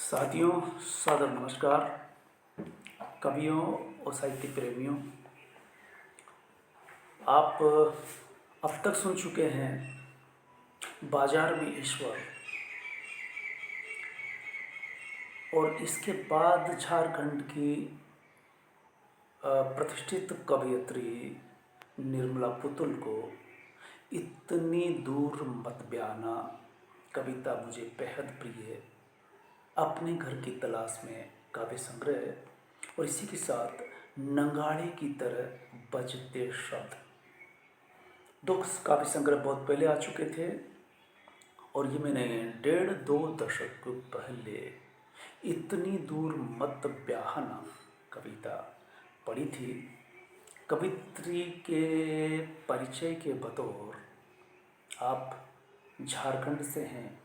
साथियों, सादर नमस्कार। कवियों और साहित्य प्रेमियों, आप अब तक सुन चुके हैं बाजार में ईश्वर, और इसके बाद झारखंड की प्रतिष्ठित कवयित्री निर्मला पुतुल को इतनी दूर मत बयाना कविता मुझे बेहद प्रिय है। अपने घर की तलाश में काव्य संग्रह, और इसी के साथ नंगाड़े की तरह बजते शब्द। दो काव्य संग्रह बहुत पहले आ चुके थे, और ये मैंने 1.5-2 दशक पहले इतनी दूर मत ब्याहना कविता पढ़ी थी। कवित्री के परिचय के बतौर आप झारखंड से हैं,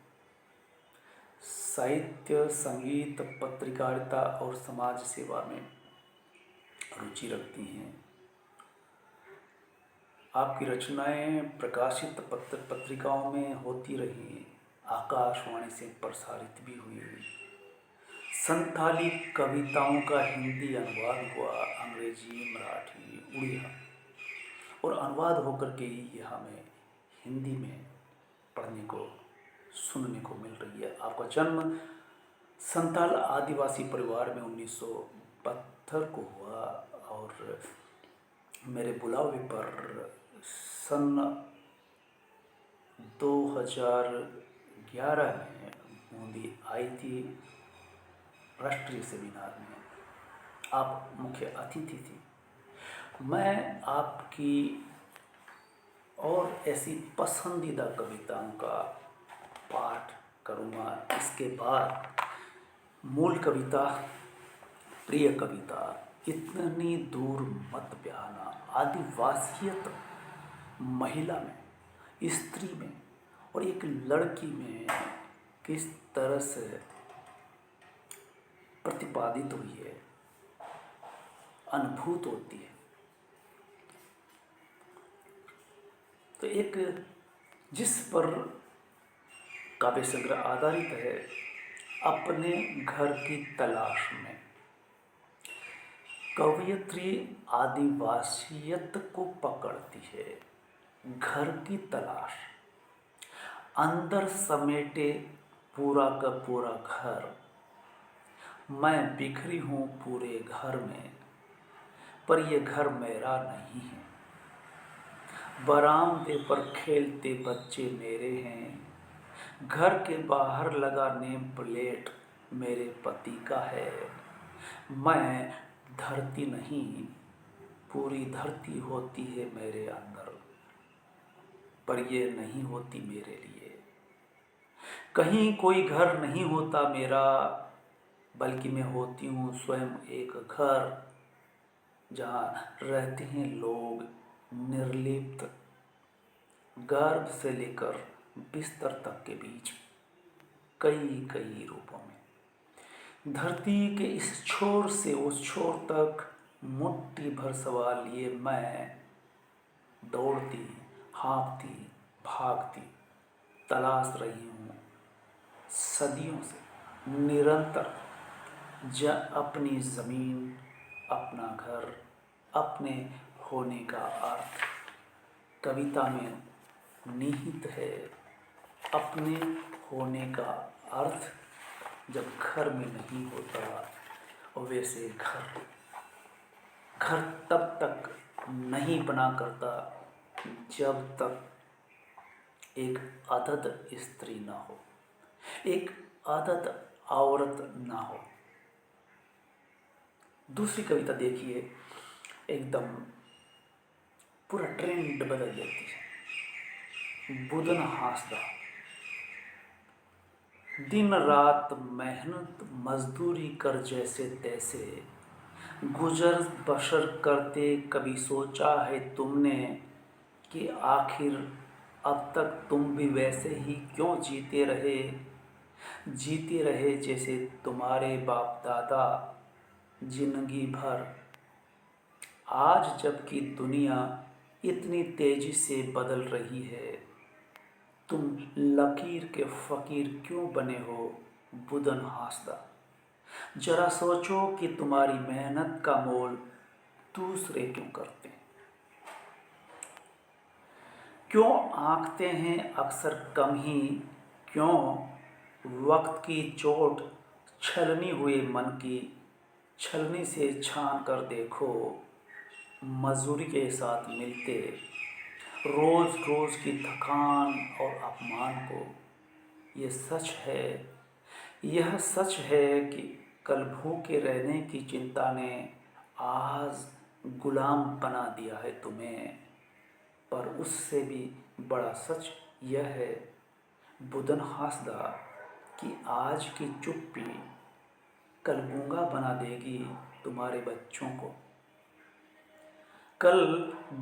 साहित्य, संगीत, पत्रकारिता और समाज सेवा में रुचि रखती हैं। आपकी रचनाएं प्रकाशित पत्रिकाओं में होती रही, आकाशवाणी से प्रसारित भी हुई। संथाली कविताओं का हिंदी अनुवाद हुआ, अंग्रेजी, मराठी, उड़िया, और अनुवाद होकर के ही हमें हिंदी में पढ़ने को, सुनने को मिल रही है। आपका जन्म संथाल आदिवासी परिवार में 1972 को हुआ, और मेरे बुलावे पर सन 2011 में बूंदी आई थी। राष्ट्रीय सेमिनार में आप मुख्य अतिथि थी। मैं आपकी और ऐसी पसंदीदा कविताओं का पाठ करूँगा। इसके बाद मूल कविता, प्रिय कविता, इतनी दूर मत बयाना, आदिवासियत महिला में, स्त्री में और एक लड़की में किस तरह से प्रतिपादित हुई है, अनुभूत होती है। तो एक जिस पर काव्य संग्रह आधारित है, अपने घर की तलाश में, कवयित्री आदिवासियत को पकड़ती है। घर की तलाश, अंदर समेटे पूरा का पूरा घर, मैं बिखरी हूँ पूरे घर में, पर ये घर मेरा नहीं है। बरामदे पर खेलते बच्चे मेरे हैं, घर के बाहर लगा नेम प्लेट मेरे पति का है। मैं धरती नहीं, पूरी धरती होती है मेरे अंदर, पर ये नहीं होती मेरे लिए। कहीं कोई घर नहीं होता मेरा, बल्कि मैं होती हूँ स्वयं एक घर, जहाँ रहते हैं लोग निर्लिप्त, गर्भ से लेकर बिस्तर तक के बीच, कई कई रूपों में। धरती के इस छोर से उस छोर तक मुट्ठी भर सवाल लिए मैं दौड़ती, हाँफती, भागती, तलाश रही हूँ सदियों से निरंतर अपनी ज़मीन, अपना घर, अपने होने का अर्थ। कविता में निहित है अपने होने का अर्थ। जब घर में नहीं होता, और वैसे घर तब तक नहीं बना करता जब तक एक आदत स्त्री ना हो, एक आदत औरत ना हो। दूसरी कविता देखिए, एकदम पूरा ट्रेंड बदल देती है। बुदन हासदा, दिन रात मेहनत मजदूरी कर जैसे तैसे, गुजर बसर करते कभी सोचा है तुमने कि आखिर अब तक तुम भी वैसे ही क्यों जीते रहे जैसे तुम्हारे बाप दादा जिंदगी भर। आज जबकि दुनिया इतनी तेजी से बदल रही है, तुम लकीर के फ़कीर क्यों बने हो बुदन हासदा। जरा सोचो कि तुम्हारी मेहनत का मोल दूसरे क्यों करते हैं, क्यों आंकते हैं अक्सर कम ही, क्यों वक्त की चोट छलनी हुए मन की छलनी से छान कर देखो, मजदूरी के साथ मिलते रोज रोज की थकान और अपमान को। ये सच है, यह सच है कि कल भूखे रहने की चिंता ने आज गुलाम बना दिया है तुम्हें। पर उससे भी बड़ा सच यह है बुदन हासदा कि आज की चुप्पी कल गूंगा बना देगी तुम्हारे बच्चों को, कल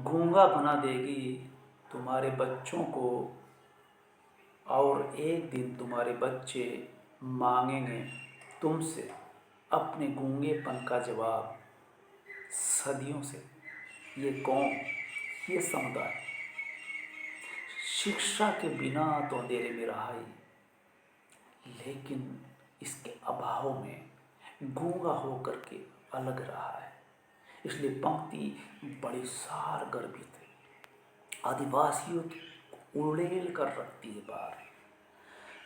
गूंगा बना देगी तुम्हारे बच्चों को। और एक दिन तुम्हारे बच्चे मांगेंगे तुमसे अपने गूंगेपन का जवाब। सदियों से ये कौम, ये समुदाय शिक्षा के बिना तो अंधेरे में रहा ही, लेकिन इसके अभाव में गूंगा होकर के अलग रहा है। इसलिए पंक्ति बड़ी सार गर्भित है, आदिवासियों की उड़ेल कर रखती है बार।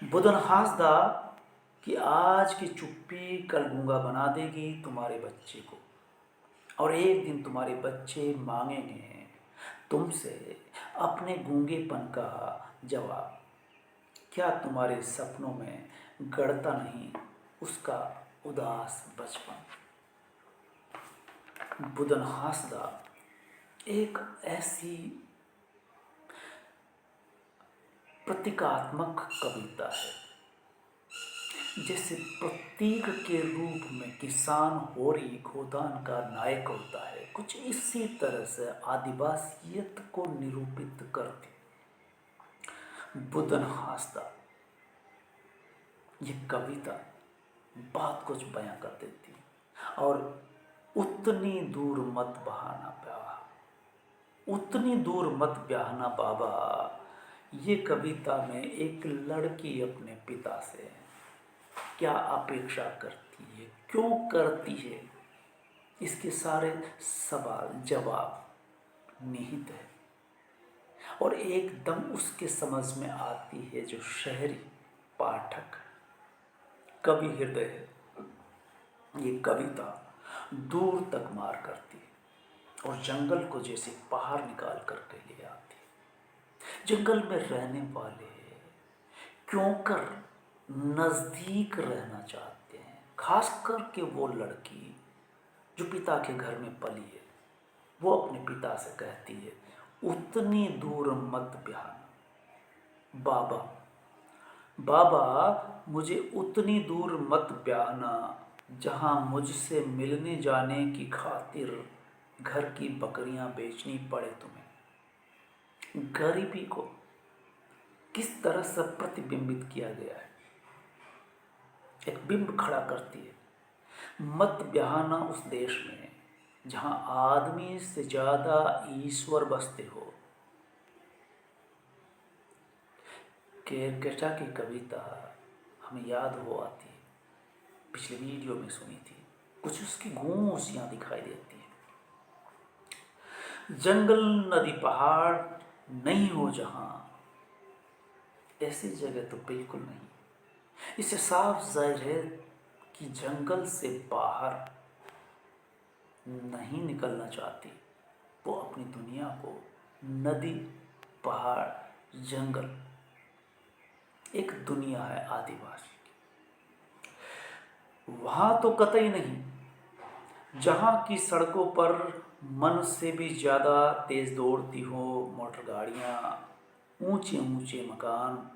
बुदन हासदा कि आज की चुप्पी कल गूंगा बना देगी तुम्हारे बच्चे को, और एक दिन तुम्हारे बच्चे मांगेंगे तुमसे अपने गूंगेपन का जवाब। क्या तुम्हारे सपनों में गड़ता नहीं उसका उदास बचपन। बुदन हासदा एक ऐसी प्रतीकात्मक कविता है जैसे प्रतीक के रूप में किसान होरी गोदान का नायक होता है, कुछ इसी तरह से आदिवासियत को निरूपित करती बुदन हासदा। ये कविता बहुत कुछ बयां कर देती है। और उतनी दूर मत बहाना बाबा, उतनी दूर मत बहाना बाबा, ये कविता में एक लड़की अपने पिता से क्या अपेक्षा करती है, क्यों करती है, इसके सारे सवाल जवाब निहित है। और एकदम उसके समझ में आती है जो शहरी पाठक कवि हृदय है। ये कविता दूर तक मार करती है और जंगल को जैसे बाहर निकाल करके ले आती है। जंगल में रहने वाले क्यों कर नज़दीक रहना चाहते हैं, खास करके वो लड़की जो पिता के घर में पली है। वो अपने पिता से कहती है उतनी दूर मत ब्याहना बाबा, बाबा मुझे उतनी दूर मत ब्याहना जहाँ मुझसे मिलने जाने की खातिर घर की बकरियां बेचनी पड़े तुम्हें। गरीबी को किस तरह से प्रतिबिंबित किया गया है, एक बिंब खड़ा करती है। मत ब्याहना उस देश में जहाँ आदमी से ज़्यादा ईश्वर बसते हो। केरकेटा की कविता हमें याद हो आती है, पिछले वीडियो में सुनी थी, कुछ उसकी गूंजियाँ दिखाई देती है। जंगल नदी पहाड़ नहीं हो जहाँ, ऐसी जगह तो बिल्कुल नहीं। इससे साफ जाहिर है कि जंगल से बाहर नहीं निकलना चाहती वो अपनी दुनिया को। नदी पहाड़ जंगल एक दुनिया है आदिवासी की, वहाँ तो कतई नहीं जहाँ की सड़कों पर मन से भी ज़्यादा तेज़ दौड़ती हो मोटर गाड़ियाँ, ऊंचे ऊंचे मकान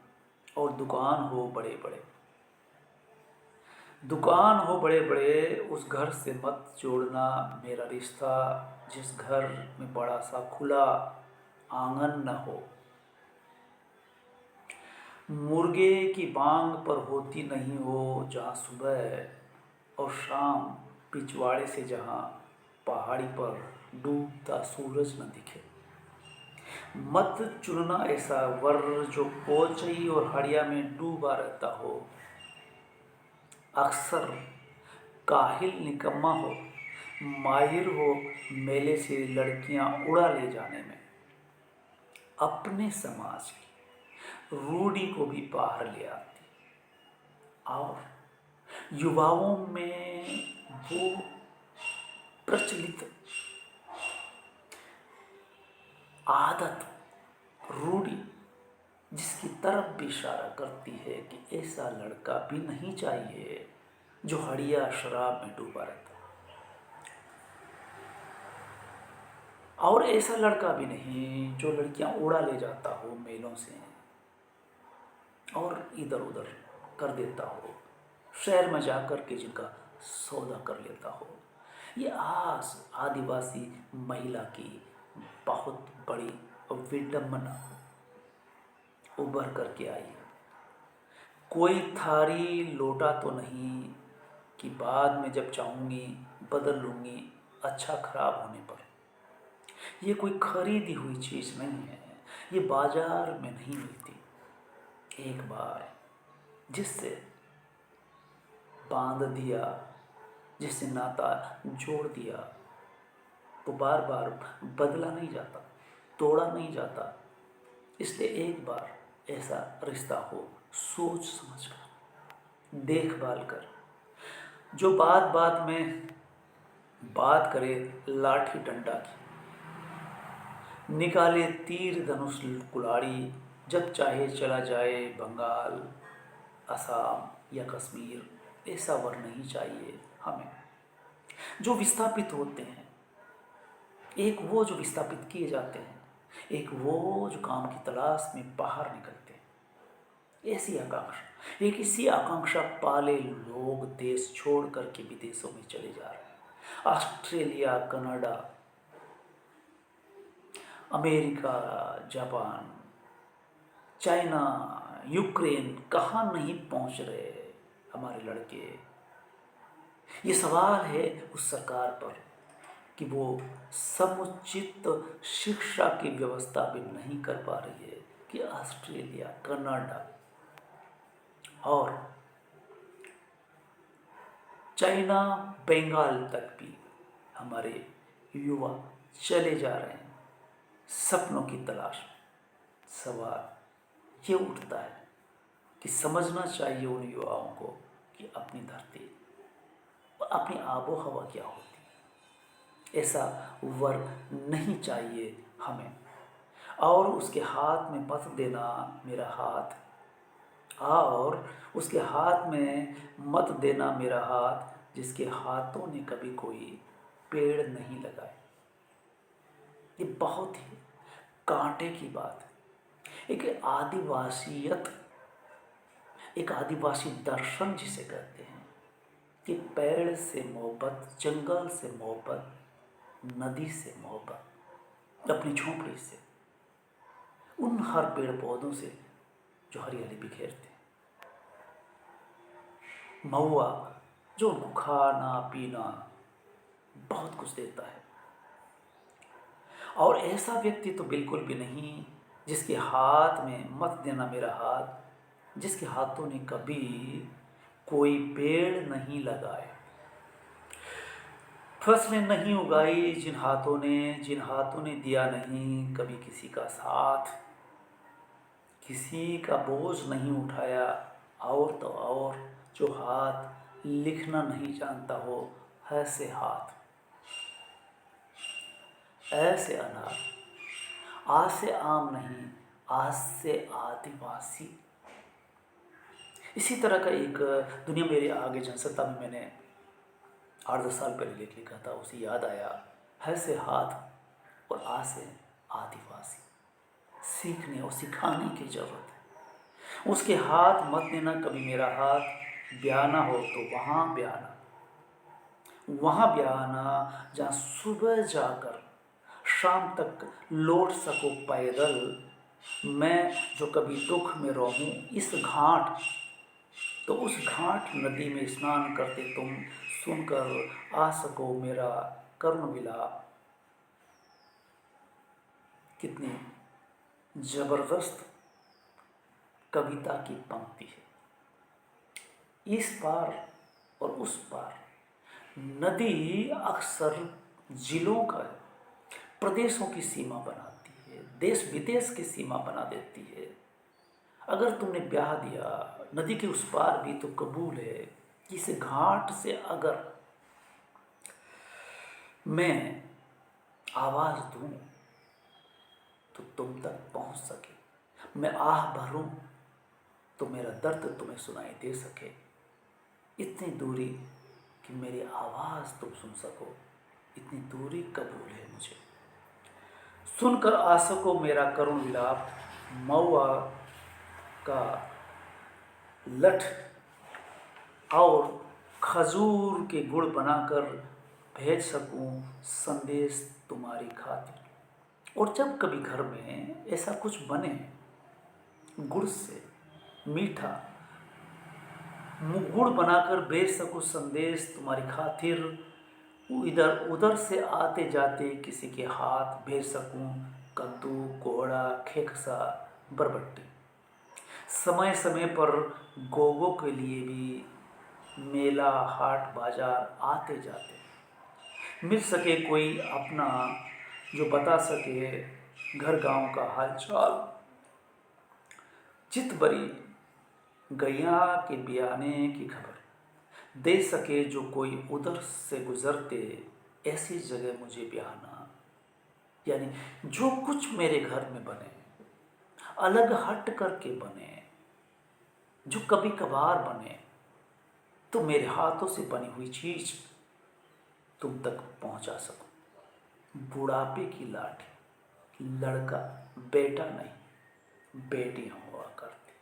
और दुकान हो बड़े बड़े। दुकान हो बड़े बड़े, उस घर से मत जोड़ना मेरा रिश्ता जिस घर में बड़ा सा खुला आंगन न हो। मुर्गे की बांग पर होती नहीं हो जहाँ सुबह और शाम पिछवाड़े से जहाँ पहाड़ी पर डूबता सूरज न दिखे। मत चुनना ऐसा वर जो पोचई और हड़िया में डूबा रहता हो। अक्सर काहिल निकम्मा हो, माहिर हो मेले से लड़कियां उड़ा ले जाने में, अपने समाज की रूढ़ी को भी बाहर ले आती और युवाओं में वो प्रचलित आदत, रूढ़ी जिसकी तरफ भी इशारा करती है कि ऐसा लड़का भी नहीं चाहिए जो हड़िया शराब में डूबा रहता है, और ऐसा लड़का भी नहीं जो लड़कियां उड़ा ले जाता हो मेलों से और इधर उधर कर देता हो, शहर में जाकर के जिनका सौदा कर लेता हो। ये आज आदिवासी महिला की बहुत बड़ी विडंबना उभर करके आई है। कोई थारी लोटा तो नहीं कि बाद में जब चाहूँगी बदल लूँगी अच्छा खराब होने पर। ये कोई खरीदी हुई चीज़ नहीं है, ये बाजार में नहीं मिलती। एक बार जिससे बांध दिया, जिससे नाता जोड़ दिया, वो बार बार बदला नहीं जाता, तोड़ा नहीं जाता। इसलिए एक बार ऐसा रिश्ता हो, सोच समझ कर, देखभाल कर, जो बात बात में बात करे लाठी डंडा की, निकाले तीर धनुष कुल्हाड़ी, जब चाहे चला जाए बंगाल, असम या कश्मीर। ऐसा वर नहीं चाहिए हमें। जो विस्थापित होते हैं, एक वो जो विस्थापित किए जाते हैं, एक वो जो काम की तलाश में बाहर निकलते हैं। ऐसी आकांक्षा, एक इसी आकांक्षा पाले लोग देश छोड़ करके विदेशों में चले जा रहे हैं। Australia, Canada, America, Japan, China, Ukraine, कहाँ नहीं पहुंच रहे हमारे लड़के। ये सवाल है उस सरकार पर कि वो समुचित शिक्षा की व्यवस्था भी नहीं कर पा रही है कि ऑस्ट्रेलिया, कनाडा और चाइना, बंगाल तक भी हमारे युवा चले जा रहे हैं सपनों की तलाश में। सवाल ये उठता है कि समझना चाहिए उन युवाओं को कि अपनी धरती, अपनी आबो हवा क्या होती है। ऐसा वर नहीं चाहिए हमें। और उसके हाथ में मत देना मेरा हाथ, और उसके हाथ में मत देना मेरा हाथ जिसके हाथों ने कभी कोई पेड़ नहीं लगाए। ये बहुत ही कांटे की बात है। एक आदिवासियत, एक आदिवासी दर्शन जिसे कहते हैं कि पेड़ से मोहब्बत, जंगल से मोहब्बत, नदी से मोहब्बत, अपनी झोंपड़ी से, उन हर पेड़ पौधों से जो हरियाली बिखेरते हैं, महुआ जो उनको खाना पीना बहुत कुछ देता है। और ऐसा व्यक्ति तो बिल्कुल भी नहीं जिसके हाथ में मत देना मेरा हाथ, जिसके हाथों ने कभी कोई पेड़ नहीं लगाए, फसलें नहीं उगाई, जिन हाथों ने दिया नहीं कभी किसी का साथ, किसी का बोझ नहीं उठाया। और तो और जो हाथ लिखना नहीं जानता हो, ऐसे हाथ, ऐसे अनाथ, आज से आम नहीं, आज से आदिवासी। इसी तरह का एक दुनिया मेरे आगे जनसत्ता में मैंने 8-10 साल पहले लेख लिखा था, उसे याद आया, ऐसे हाथ और आज से आदिवासी। सीखने और सिखाने की जरूरत है। उसके हाथ मत देना कभी मेरा हाथ, ब्याना हो तो वहाँ ब्याना, वहाँ ब्याना जहाँ सुबह जाकर शाम तक लौट सको पैदल। मैं जो कभी दुख में रहूं इस घाट, तो उस घाट नदी में स्नान करते तुम सुनकर आ सको मेरा करुण विलाप। कितनी जबरदस्त कविता की पंक्ति है। इस पार और उस पार नदी अक्सर जिलों का, प्रदेशों की सीमा बनाती है, देश विदेश की सीमा बना देती है। अगर तुमने ब्याह दिया नदी के उस पार भी तो कबूल है कि इस घाट से अगर मैं आवाज़ दूं तो तुम तक पहुंच सके, मैं आह भरूं तो मेरा दर्द तुम्हें सुनाई दे सके। इतनी दूरी कि मेरी आवाज़ तुम सुन सको, इतनी दूरी कबूल है मुझे। सुनकर आ सको मेरा करुण विलाप, महुआ का लठ और खजूर के गुड़ बनाकर भेज सकूं संदेश तुम्हारी खातिर। और जब कभी घर में ऐसा कुछ बने गुड़ से मीठा, गुड़ बनाकर भेज सकूं संदेश तुम्हारी खातिर, इधर उधर से आते जाते किसी के हाथ भेज सकूं कद्दू, कोहड़ा, खेकसा, बरबट्टी। समय समय पर गोगों के लिए भी मेला, हाट, बाजार आते जाते। मिल सके कोई अपना जो बता सके घर गांव का हालचाल। चित भरी गैया के बयाने की खबर दे सके जो कोई उधर से गुजरते, ऐसी जगह मुझे ब्याहना। यानी जो कुछ मेरे घर में बने, अलग हट करके बने, जो कभी कभार बने, तो मेरे हाथों से बनी हुई चीज तुम तक पहुंचा सकूं। बुढ़ापे की लाठी लड़का बेटा नहीं बेटियां हुआ करती,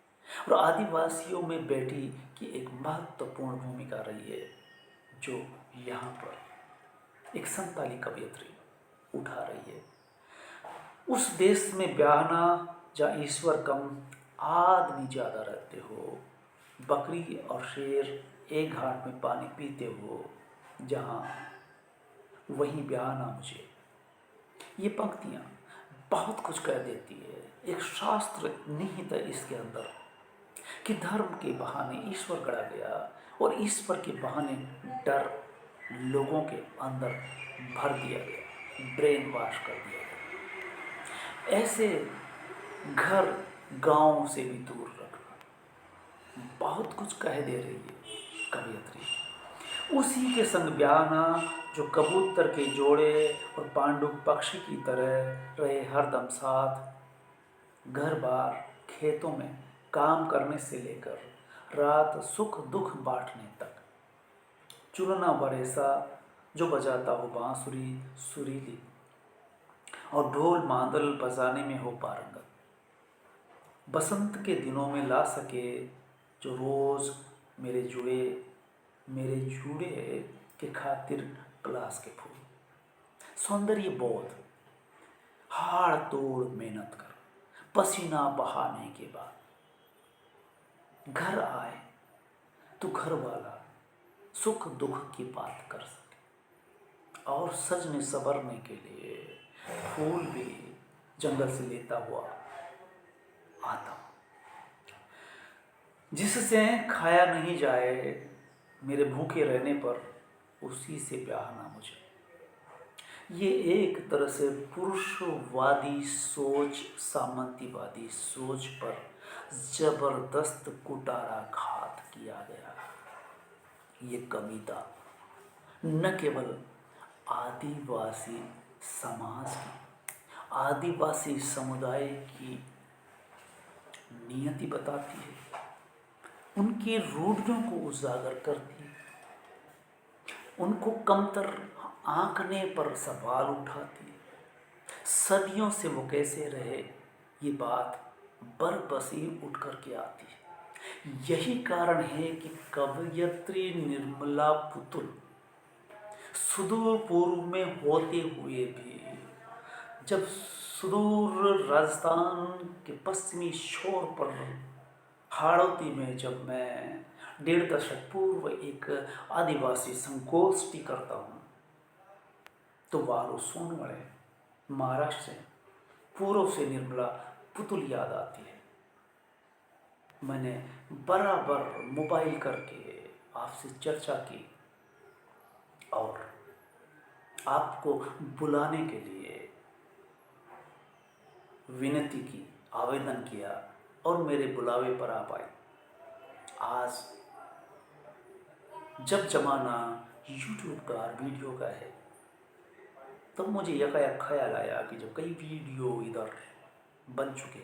और आदिवासियों में बेटी की एक महत्वपूर्ण भूमिका रही है, जो यहाँ पर एक संताली कवयित्री उठा रही है। उस देश में ब्याहना जहाँ ईश्वर कम आदमी ज़्यादा रहते हो, बकरी और शेर एक घाट में पानी पीते हो, जहाँ वहीं ब्याहना मुझे। ये पंक्तियाँ बहुत कुछ कह देती है। एक शास्त्र निहित है इसके अंदर कि धर्म के बहाने ईश्वर गढ़ा गया और ईश्वर के बहाने डर लोगों के अंदर भर दिया गया, ब्रेन वॉश कर दिया गया। ऐसे घर गांव से भी दूर रखना, बहुत कुछ कह दे रही है कवयित्री। उसी के संग ब्याहना जो कबूतर के जोड़े और पांडु पक्षी की तरह रहे हरदम साथ, घर बार खेतों में काम करने से लेकर रात सुख दुख बांटने तक। चुनना बरेसा जो बजाता हो बांसुरी सुरीली और ढोल मांदल बजाने में हो पारंगत। बसंत के दिनों में ला सके जो रोज़ मेरे जुड़े के खातिर पलाश के फूल। सौंदर्य बोध, हाड़ तोड़ मेहनत कर पसीना बहाने के बाद घर आए तो घर वाला सुख दुख की बात कर सके। और सजने संवरने के लिए फूल भी जंगल से लेता हुआ आता, जिससे खाया नहीं जाए मेरे भूखे रहने पर, उसी से ब्याहना मुझे। ये एक तरह से पुरुषवादी सोच, सामंतीवादी सोच पर जबरदस्त कुठाराघात किया गया। ये कविता न केवल आदिवासी समाज की, आदिवासी समुदाय की नियति बताती है, उनकी रूढ़ियों को उजागर करती है, उनको कमतर आंकने पर सवाल उठाती है। सदियों से वो कैसे रहे ये बात बरबसी उठ कर के आती है। यही कारण है कि कवयित्री निर्मला पुतुल सुदूर पूर्व में होते हुए भी, जब सुदूर राजस्थान के पश्चिमी छोर पर हाड़ौती में जब मैं 1.5 दशक पूर्व एक आदिवासी संगोष्ठी करता हूँ, तो वारो सोनवड़े महाराष्ट्र से पूर्व से निर्मला पुतुल याद आती है। मैंने बराबर मोबाइल करके आपसे चर्चा की और आपको बुलाने के लिए विनती की, आवेदन किया और मेरे बुलावे पर आप आए। आज जब ज़माना यूट्यूब का और वीडियो का है, तब मुझे यकायक ख्याल आया कि जब कई वीडियो इधर बन चुके,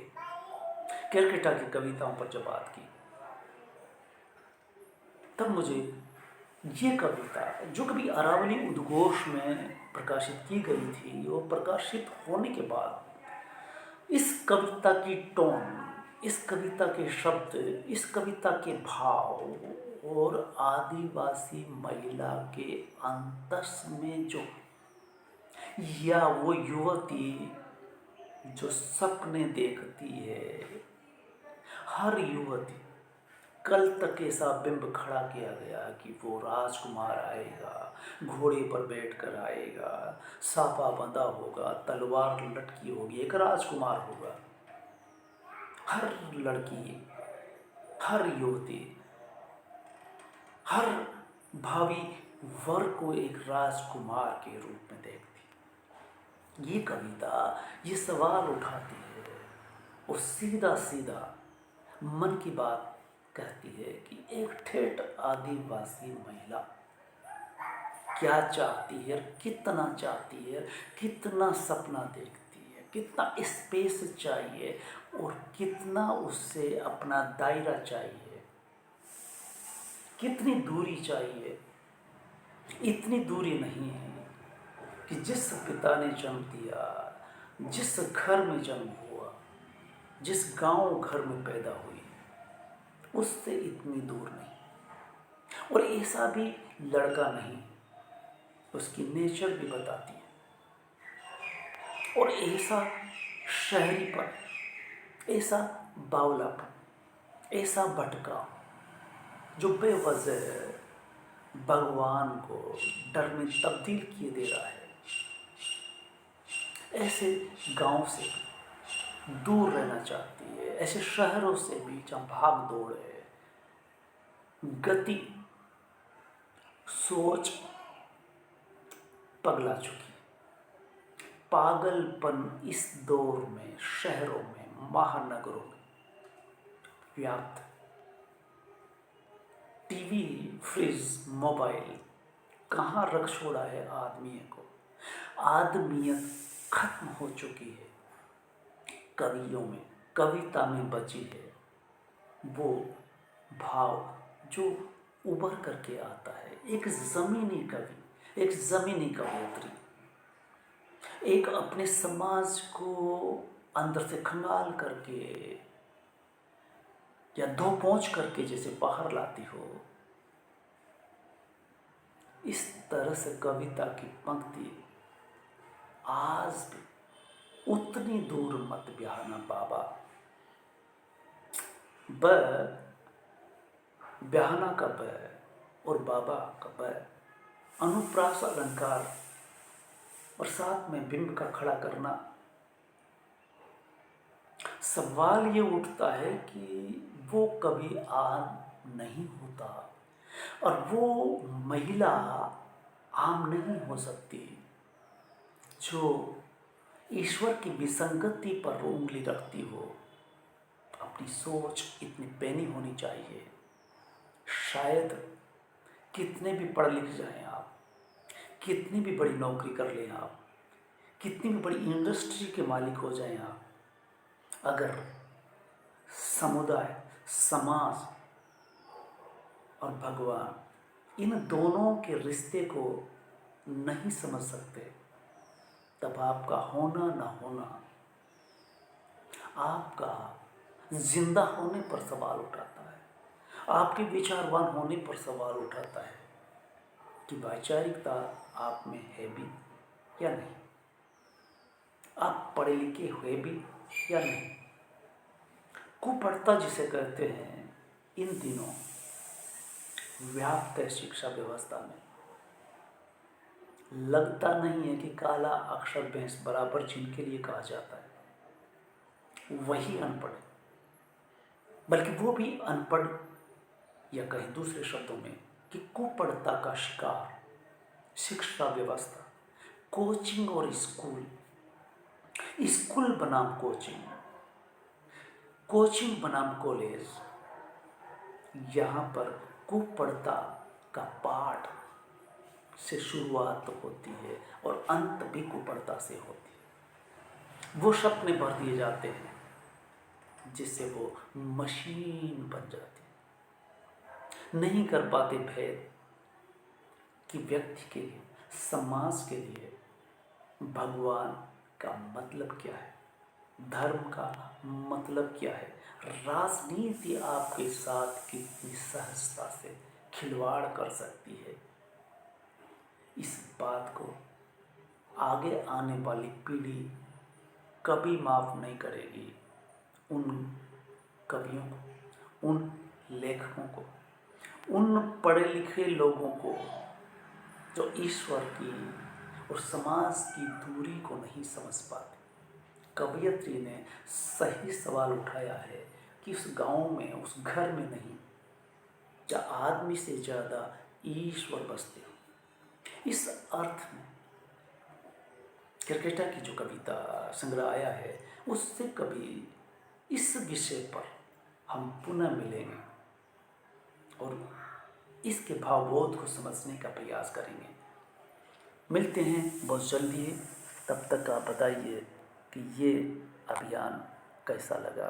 कैलकाटा की कविताओं पर जब बात की, तब मुझे ये कविता जो कभी अरावली उद्घोष में प्रकाशित की गई थी, वो प्रकाशित होने के बाद इस कविता की टोन, इस कविता के शब्द, इस कविता के भाव और आदिवासी महिला के अंतस में जो, या वो युवती जो सपने देखती है, हर युवती, कल तक ऐसा बिंब खड़ा किया गया कि वो राजकुमार आएगा, घोड़े पर बैठकर आएगा, साफा बंधा होगा, तलवार लटकी होगी, एक राजकुमार होगा। हर लड़की, हर युवती, हर भावी वर को एक राजकुमार के रूप में देखती। ये कविता ये सवाल उठाती है और सीधा सीधा मन की बात कहती है कि एक ठेठ आदिवासी महिला क्या चाहती है, कितना चाहती है, कितना सपना देखती है, कितना स्पेस चाहिए और कितना उससे अपना दायरा चाहिए, कितनी दूरी चाहिए। इतनी दूरी नहीं है कि जिस पिता ने जन्म दिया, जिस घर में जन्म हुआ, जिस गांव घर में पैदा हुई, उससे इतनी दूर नहीं। और ऐसा भी लड़का नहीं, उसकी नेचर भी बताती है। और ऐसा शहरीपन, ऐसा बावलापन, ऐसा भटकाव जो बेवजह भगवान को डर में तब्दील किए दे रहा है, ऐसे गांव से दूर रहना चाहती है, ऐसे शहरों से भी जहाँ भाग दौड़ है, गति, सोच पगला चुकी। पागलपन इस दौर में शहरों में, महानगरों में व्याप्त। टीवी, फ्रिज, मोबाइल कहाँ रख छोड़ा है आदमी को। आदमियत खत्म हो चुकी है। कवियों में, कविता में बची है वो भाव जो उभर करके आता है। एक ज़मीनी कवि, एक ज़मीनी कवयित्री, एक अपने समाज को अंदर से खंगाल करके या धो पोंछ करके जैसे बाहर लाती हो, इस तरह से कविता की पंक्ति आज भी उतनी दूर मत ब्याहना बाबा। ब्याहना का ब और बाबा का ब, अनुप्रास अलंकार और साथ में बिंब का खड़ा करना। सवाल ये उठता है कि वो कभी आम नहीं होता और वो महिला आम नहीं हो सकती जो ईश्वर की विसंगति पर उंगली रखती हो। अपनी सोच इतनी पैनी होनी चाहिए। शायद कितने भी पढ़ लिख जाएं आप, कितनी भी बड़ी नौकरी कर लें आप, कितनी भी बड़ी इंडस्ट्री के मालिक हो जाएं आप, अगर समुदाय, समाज और भगवान इन दोनों के रिश्ते को नहीं समझ सकते, तब आपका होना ना होना, आपका जिंदा होने पर सवाल उठाता है, आपके विचारवान होने पर सवाल उठाता है कि वैचारिकता आप में है भी या नहीं, आप पढ़े लिखे हुए भी या नहीं। कुपढ़ता जिसे कहते हैं, इन दिनों व्याप्त है शिक्षा व्यवस्था में। लगता नहीं है कि काला अक्षर भैंस बराबर जिनके लिए कहा जाता है वही अनपढ़ है, बल्कि वो भी अनपढ़, या कहें दूसरे शब्दों में कि कुपढ़ता का शिकार शिक्षा व्यवस्था, कोचिंग और स्कूल, स्कूल बनाम कोचिंग, कोचिंग बनाम कॉलेज, यहाँ पर कुप्रथा का पाठ से शुरुआत होती है और अंत भी कुप्रथा से होती है। वो सपने भर दिए जाते हैं जिससे वो मशीन बन जाती है। नहीं कर पाते भेद कि व्यक्ति के लिए, समाज के लिए भगवान का मतलब क्या है, धर्म का मतलब क्या है। राजनीति आपके साथ कितनी सहजता से खिलवाड़ कर सकती है, इस बात को आगे आने वाली पीढ़ी कभी माफ़ नहीं करेगी। उन कवियों को, उन लेखकों को, उन पढ़े लिखे लोगों को जो ईश्वर की और समाज की दूरी को नहीं समझ पाते। कवयित्री ने सही सवाल उठाया है कि उस गांव में, उस घर में नहीं जहाँ आदमी से ज़्यादा ईश्वर बसते हो। इस अर्थ में केरकेटा की जो कविता संग्रह आया है, उससे कभी इस विषय पर हम पुनः मिलेंगे और इसके भावबोध को समझने का प्रयास करेंगे। मिलते हैं बहुत जल्दी। तब तक आप बताइए कि ये अभियान कैसा लगा।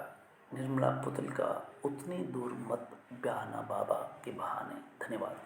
निर्मला पुतल का उतनी दूर मत ब्याहना बाबा के बहाने। धन्यवाद।